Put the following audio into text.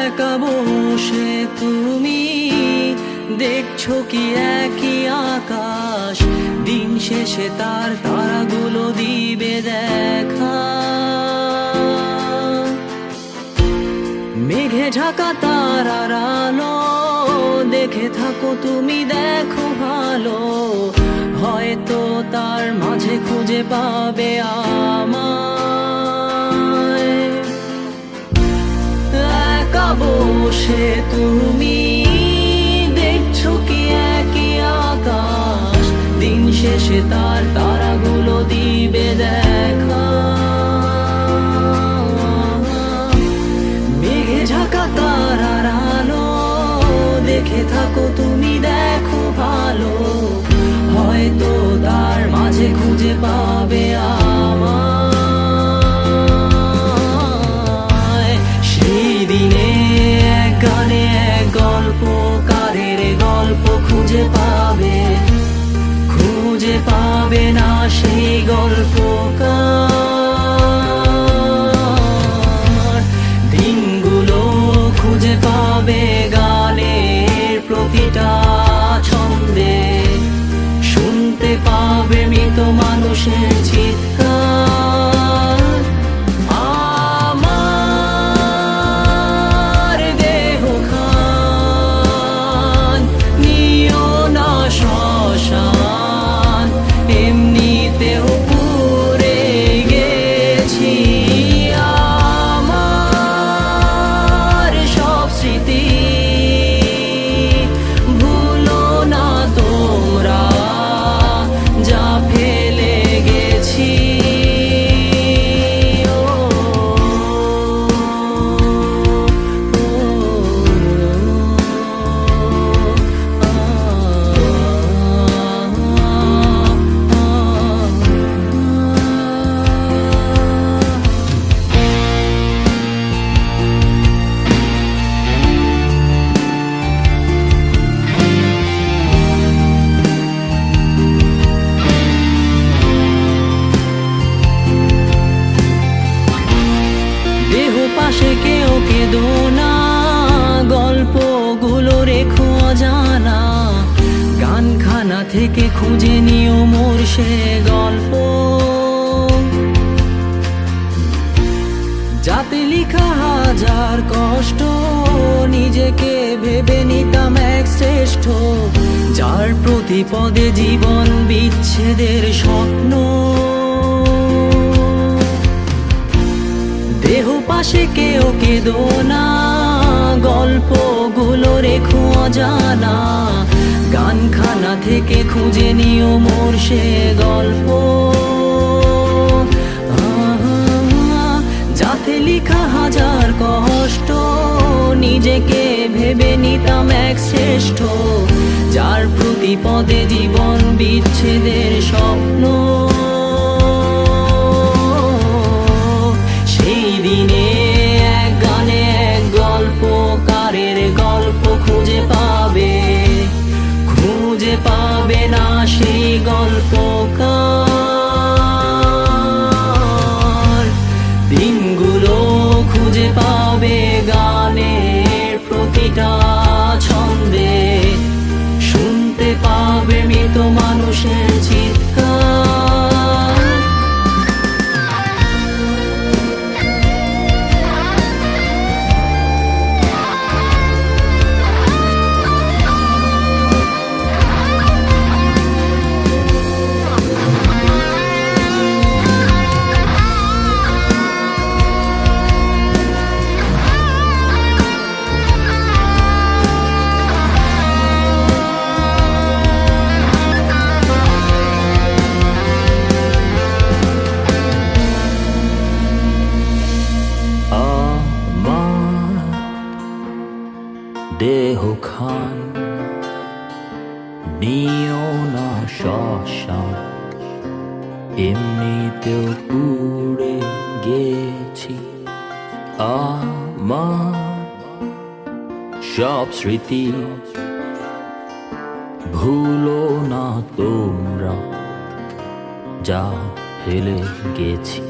একা বসে তুমি দেখছো কি একই আকাশ, দিন শেষে তার তারাগুলো দিবে দেখা। মেঘে ঢাকা তারার আলো দেখে থাকো তুমি, দেখো ভালো, হয়তো তার মাঝে খুঁজে পাবে আমায়। একা বসে তুমি দেখছো কি একই আকাশ, দিন শেষে তার তারাগুলো দিবে দেখা। মেঘে ঢাকা তারার আলো দেখে থাকো তুমি, দেখো ভালো, হয়তো তার মাঝে খুঁজে পাবে আমায়। সেই দিনে এক গানে এক গল্পকারের গল্প খুঁজে পাবে, খুঁজে পাবে না সেই গল্পকার। দিনগুলো খুঁজে পাবে গানের প্রতিটা ছন্দে, শুনতে পাবে মৃত মানুষের চিৎকার। আমার দেহ খান নিও না শ্মশান, এমনিতেও পুড়ে গেছি। আমার সব স্মৃতি ভুলো না তোমরা, যা ফেলে গেছি। দেহ পাশে কেউ কেঁদো না, গল্পগুলো রেখো অজানা, গানখানা থেকে খুঁজে নিও মোর সে গল্প, যাতে লিখা হাজার কষ্ট নিজেকে ভেবে নিতাম এক শ্রেষ্ঠ, যার প্রতি পদে জীবন বিচ্ছেদের স্বপ্ন। দেহ পাশে কেউ কেঁদো না, গল্পগুলো রেখো অজানা, গানখানা থেকে খুঁজে নিও মোর সে গল্প, যাতে লিখা হাজার কষ্ট নিজেকে ভেবে নিতাম এক শ্রেষ্ঠ, যার প্রতি পদে জীবন বিচ্ছেদের স্বপ্ন। সেই দিনে এক গানে এক গল্পকারের গল্প খুঁজে পাবে, খুঁজে পাবে না সেই গল্পকার। দিনগুলো খুঁজে পাবে গানের প্রতিটা ছন্দে, শুনতে পাবে মৃত মানুষের চিৎকার। দেহ খান নিও না শ্মশান, এমনিতেও পুড়ে গেছি। আমার সব স্মৃতি ভুলো না তোমরা, যা ফেলে গেছি।